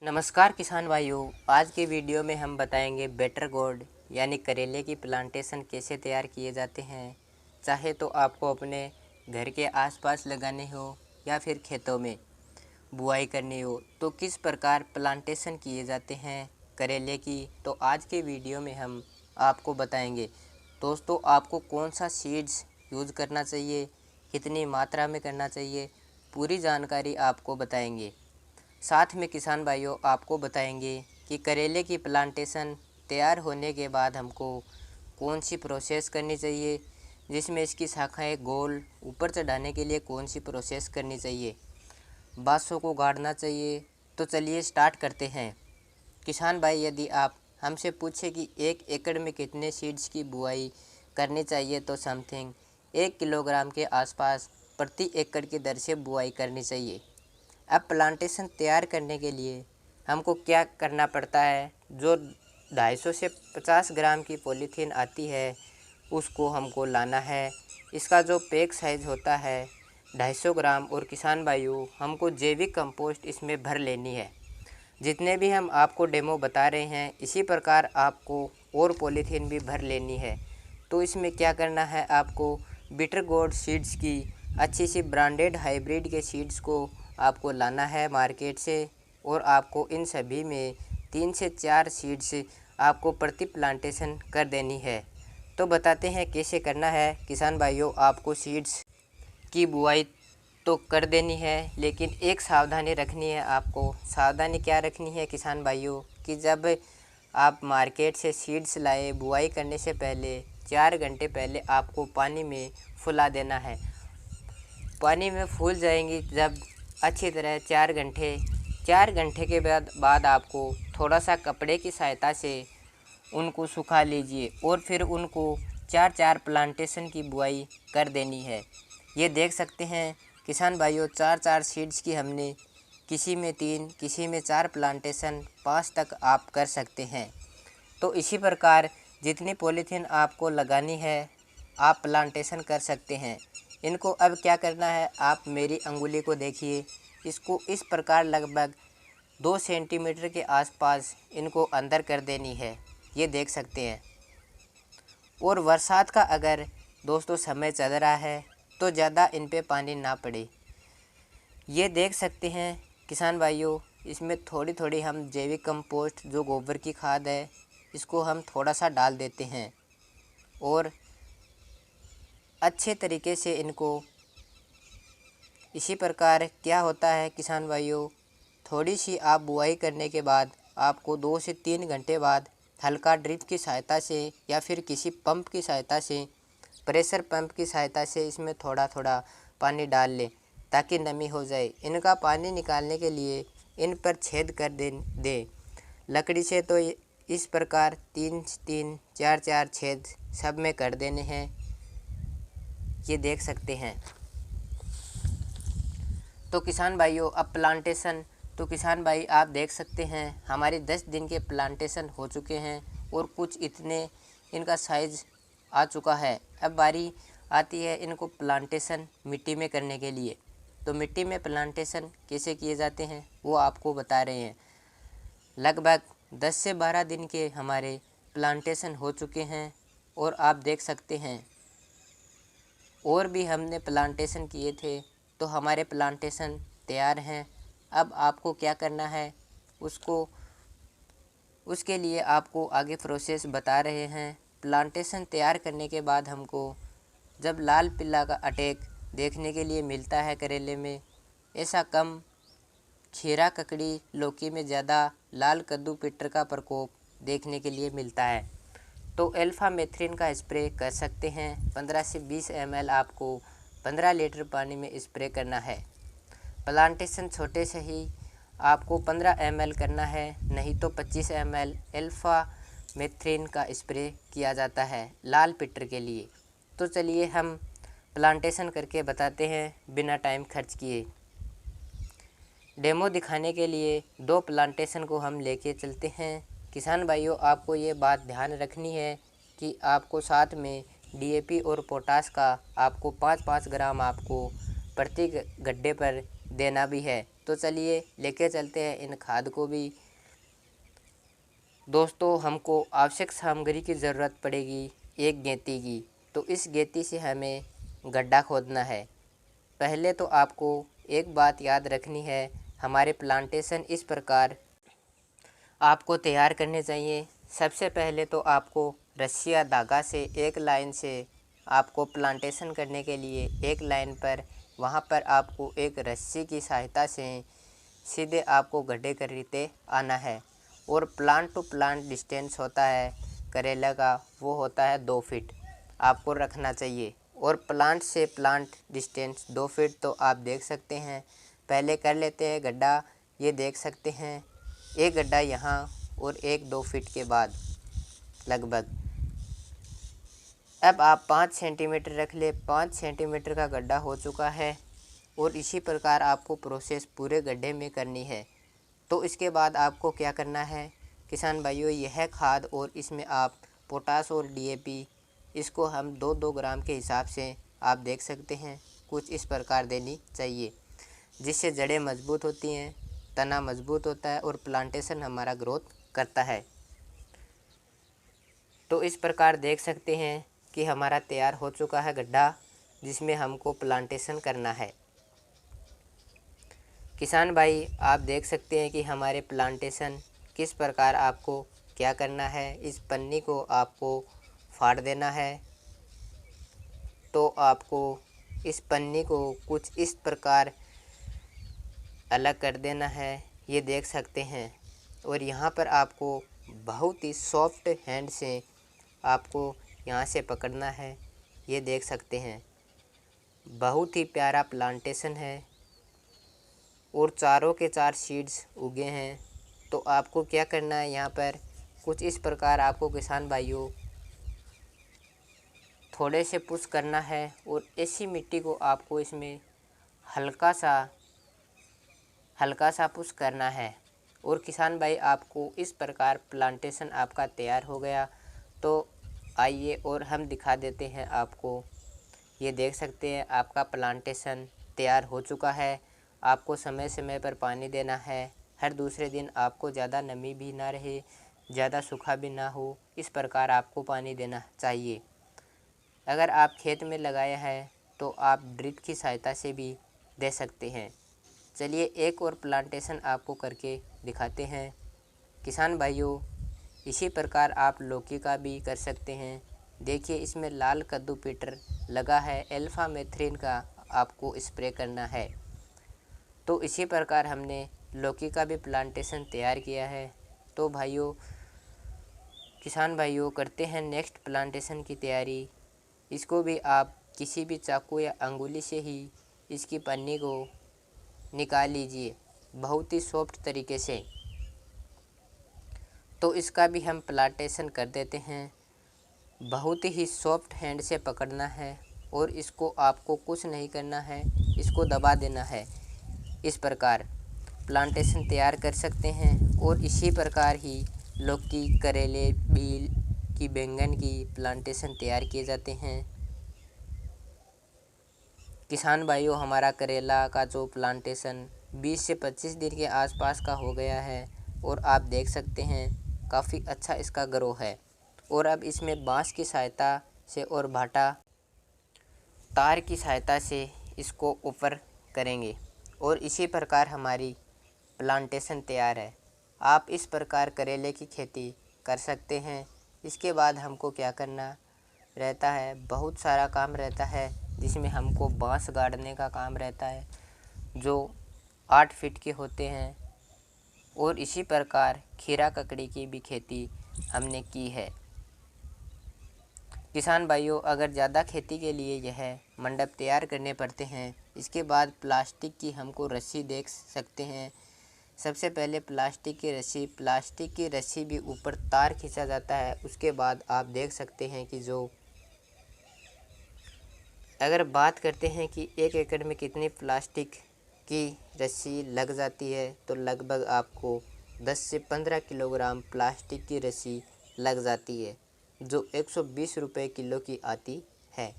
नमस्कार किसान भाइयों। आज के वीडियो में हम बताएंगे बेटर गोड यानी करेले की प्लांटेशन कैसे तैयार किए जाते हैं। चाहे तो आपको अपने घर के आसपास लगाने हो या फिर खेतों में बुआई करनी हो तो किस प्रकार प्लांटेशन किए जाते हैं करेले की, तो आज के वीडियो में हम आपको बताएंगे। दोस्तों, आपको कौन सा सीड्स यूज़ करना चाहिए, कितनी मात्रा में करना चाहिए, पूरी जानकारी आपको बताएंगे। साथ में किसान भाइयों आपको बताएंगे कि करेले की प्लांटेशन तैयार होने के बाद हमको कौन सी प्रोसेस करनी चाहिए, जिसमें इसकी शाखाएं गोल ऊपर चढ़ाने के लिए कौन सी प्रोसेस करनी चाहिए, बांसों को गाड़ना चाहिए। तो चलिए स्टार्ट करते हैं। किसान भाई, यदि आप हमसे पूछे कि 1 एकड़ में कितने सीड्स की बुआई करनी चाहिए तो समथिंग 1 किलोग्राम के आसपास प्रति एकड़ की दर से बुआई करनी चाहिए। अब प्लांटेशन तैयार करने के लिए हमको क्या करना पड़ता है, जो 250 से 50 ग्राम की पॉलीथीन आती है उसको हमको लाना है। इसका जो पैक साइज़ होता है 250 ग्राम। और किसान भाइयों, हमको जैविक कंपोस्ट इसमें भर लेनी है। जितने भी हम आपको डेमो बता रहे हैं इसी प्रकार आपको और पॉलीथीन भी भर लेनी है। तो इसमें क्या करना है, आपको बेटर गोड सीड्स की अच्छी सी ब्रांडेड हाइब्रिड के सीड्स को आपको लाना है मार्केट से। और आपको इन सभी में 3 से 4 सीड्स आपको प्रति प्लांटेशन कर देनी है। तो बताते हैं कैसे करना है। किसान भाइयों, आपको सीड्स की बुआई तो कर देनी है, लेकिन एक सावधानी रखनी है। आपको सावधानी क्या रखनी है किसान भाइयों, कि जब आप मार्केट से सीड्स लाए बुआई करने से पहले 4 घंटे पहले आपको पानी में फुला देना है। पानी में फूल जाएंगी जब अच्छी तरह 4 घंटे के बाद आपको थोड़ा सा कपड़े की सहायता से उनको सुखा लीजिए और फिर उनको 4 प्लांटेशन की बुआई कर देनी है। ये देख सकते हैं किसान भाइयों, 4 सीड्स की हमने किसी में 3 किसी में 4 प्लांटेशन 5 तक आप कर सकते हैं। तो इसी प्रकार जितनी पॉलीथीन आपको लगानी है आप प्लांटेशन कर सकते हैं। इनको अब क्या करना है, आप मेरी अंगुली को देखिए, इसको इस प्रकार लगभग 2 सेंटीमीटर के आसपास इनको अंदर कर देनी है। ये देख सकते हैं। और बरसात का अगर दोस्तों समय चल रहा है तो ज़्यादा इन पे पानी ना पड़े। ये देख सकते हैं किसान भाइयों, इसमें थोड़ी थोड़ी हम जैविक कंपोस्ट जो गोबर की खाद है इसको हम थोड़ा सा डाल देते हैं। और अच्छे तरीके से इनको इसी प्रकार क्या होता है किसान भाइयों, थोड़ी सी आप बुआई करने के बाद आपको 2 से 3 घंटे बाद हल्का ड्रिप की सहायता से या फिर किसी पंप की सहायता से, प्रेशर पंप की सहायता से इसमें थोड़ा थोड़ा पानी डाल लें ताकि नमी हो जाए। इनका पानी निकालने के लिए इन पर छेद कर दें लकड़ी से। तो इस प्रकार 3 4 छेद सब में कर देने हैं। ये देख सकते हैं। तो किसान भाइयों, अब प्लांटेशन तो किसान भाई आप देख सकते हैं हमारे 10 दिन के प्लांटेशन हो चुके हैं और कुछ इतने इनका साइज़ आ चुका है। अब बारी आती है इनको प्लांटेशन मिट्टी में करने के लिए। तो मिट्टी में प्लांटेशन कैसे किए जाते हैं वो आपको बता रहे हैं। लगभग 10 से 12 दिन के हमारे प्लांटेशन हो चुके हैं और आप देख सकते हैं और भी हमने प्लांटेशन किए थे तो हमारे प्लांटेशन तैयार हैं। अब आपको क्या करना है उसके लिए आपको आगे प्रोसेस बता रहे हैं। प्लांटेशन तैयार करने के बाद हमको जब लाल पिल्ला का अटैक देखने के लिए मिलता है करेले में, ऐसा कम खीरा ककड़ी लौकी में ज़्यादा लाल कद्दू पिट्टर का प्रकोप देखने के लिए मिलता है, तो अल्फा मेथ्रिन का स्प्रे कर सकते हैं। 15 से 20 ml आपको 15 लीटर पानी में स्प्रे करना है। प्लांटेशन छोटे से ही आपको 15 ml करना है, नहीं तो 25 ml अल्फा मेथ्रिन का स्प्रे किया जाता है लाल पिट्टर के लिए। तो चलिए हम प्लांटेशन करके बताते हैं बिना टाइम खर्च किए। डेमो दिखाने के लिए 2 प्लांटेशन को हम लेके चलते हैं। किसान भाइयों, आपको ये बात ध्यान रखनी है कि आपको साथ में डीएपी और पोटास का आपको 5-5 ग्राम आपको प्रति गड्ढे पर देना भी है। तो चलिए लेके चलते हैं इन खाद को भी। दोस्तों, हमको आवश्यक सामग्री की ज़रूरत पड़ेगी एक गेंती की। तो इस गेंती से हमें गड्ढा खोदना है। पहले तो आपको एक बात याद रखनी है, हमारे प्लांटेशन इस प्रकार आपको तैयार करने चाहिए। सबसे पहले तो आपको रस्सी या धागा से एक लाइन से आपको प्लांटेशन करने के लिए एक लाइन पर वहाँ पर आपको एक रस्सी की सहायता से सीधे आपको गड्ढे करते आना है। और प्लांट टू प्लांट डिस्टेंस होता है करेला का, वो होता है 2 फीट आपको रखना चाहिए। और प्लांट से प्लांट डिस्टेंस 2 फीट तो आप देख सकते हैं। पहले कर लेते हैं गड्ढा। ये देख सकते हैं एक गड्ढा यहाँ और एक 2 फीट के बाद लगभग। अब आप 5 सेंटीमीटर रख ले। 5 सेंटीमीटर का गड्ढा हो चुका है। और इसी प्रकार आपको प्रोसेस पूरे गड्ढे में करनी है। तो इसके बाद आपको क्या करना है किसान भाइयों, यह खाद और इसमें आप पोटास और डीएपी, इसको हम 2-2 ग्राम के हिसाब से आप देख सकते हैं कुछ इस प्रकार देनी चाहिए, जिससे जड़ें मजबूत होती हैं, तना मजबूत होता है और प्लांटेशन हमारा ग्रोथ करता है। तो इस प्रकार देख सकते हैं कि हमारा तैयार हो चुका है गड्ढा, जिसमें हमको प्लांटेशन करना है। किसान भाई, आप देख सकते हैं कि हमारे प्लांटेशन किस प्रकार आपको क्या करना है। इस पन्नी को आपको फाड़ देना है। तो आपको इस पन्नी को कुछ इस प्रकार अलग कर देना है, ये देख सकते हैं। और यहाँ पर आपको बहुत ही सॉफ्ट हैंड से आपको यहाँ से पकड़ना है, ये देख सकते हैं। बहुत ही प्यारा प्लांटेशन है और चारों के 4 सीड्स उगे हैं। तो आपको क्या करना है, यहाँ पर कुछ इस प्रकार आपको किसान भाइयों थोड़े से पुश करना है और ऐसी मिट्टी को आपको इसमें हल्का सा पुश करना है। और किसान भाई, आपको इस प्रकार प्लांटेशन आपका तैयार हो गया। तो आइए और हम दिखा देते हैं आपको। ये देख सकते हैं आपका प्लांटेशन तैयार हो चुका है। आपको समय समय पर पानी देना है। हर दूसरे दिन आपको ज़्यादा नमी भी ना रहे, ज़्यादा सूखा भी ना हो, इस प्रकार आपको पानी देना चाहिए। अगर आप खेत में लगाया है तो आप ड्रिप की सहायता से भी दे सकते हैं। चलिए एक और प्लांटेशन आपको करके दिखाते हैं। किसान भाइयों, इसी प्रकार आप लौकी का भी कर सकते हैं। देखिए इसमें लाल कद्दू पीटर लगा है, अल्फा मेथ्रीन का आपको स्प्रे करना है। तो इसी प्रकार हमने लौकी का भी प्लांटेशन तैयार किया है। तो भाइयों, किसान भाइयों, करते हैं नेक्स्ट प्लांटेशन की तैयारी। इसको भी आप किसी भी चाकू या अंगुली से ही इसकी पन्नी को निकाल लीजिए बहुत ही सॉफ्ट तरीके से। तो इसका भी हम प्लांटेशन कर देते हैं। बहुत ही सॉफ्ट हैंड से पकड़ना है और इसको आपको कुछ नहीं करना है, इसको दबा देना है। इस प्रकार प्लांटेशन तैयार कर सकते हैं। और इसी प्रकार ही लौकी, करेले, बील की, बैंगन की प्लांटेशन तैयार किए जाते हैं। किसान भाइयों, हमारा करेला का जो प्लांटेशन 20 से 25 दिन के आसपास का हो गया है और आप देख सकते हैं काफ़ी अच्छा इसका ग्रो है। और अब इसमें बांस की सहायता से और भाटा तार की सहायता से इसको ऊपर करेंगे और इसी प्रकार हमारी प्लांटेशन तैयार है। आप इस प्रकार करेले की खेती कर सकते हैं। इसके बाद हमको क्या करना रहता है, बहुत सारा काम रहता है, जिसमें हमको बांस गाड़ने का काम रहता है जो 8 फीट के होते हैं। और इसी प्रकार खीरा ककड़ी की भी खेती हमने की है। किसान भाइयों, अगर ज़्यादा खेती के लिए यह मंडप तैयार करने पड़ते हैं। इसके बाद प्लास्टिक की हमको रस्सी देख सकते हैं। सबसे पहले प्लास्टिक की रस्सी भी ऊपर तार खींचा जाता है। उसके बाद आप देख सकते हैं कि जो अगर बात करते हैं कि 1 एकड़ में कितनी प्लास्टिक की रस्सी लग जाती है, तो लगभग आपको 10 से 15 किलोग्राम प्लास्टिक की रस्सी लग जाती है, जो 120 रुपये किलो की आती है।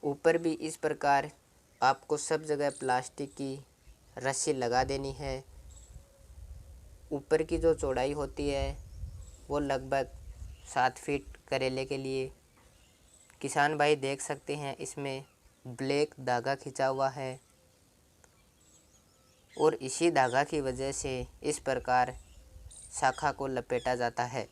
ऊपर भी इस प्रकार आपको सब जगह प्लास्टिक की रस्सी लगा देनी है। ऊपर की जो चौड़ाई होती है वो लगभग 7 फीट करेले के लिए। किसान भाई देख सकते हैं इसमें ब्लैक धागा खिंचा हुआ है और इसी धागा की वजह से इस प्रकार शाखा को लपेटा जाता है।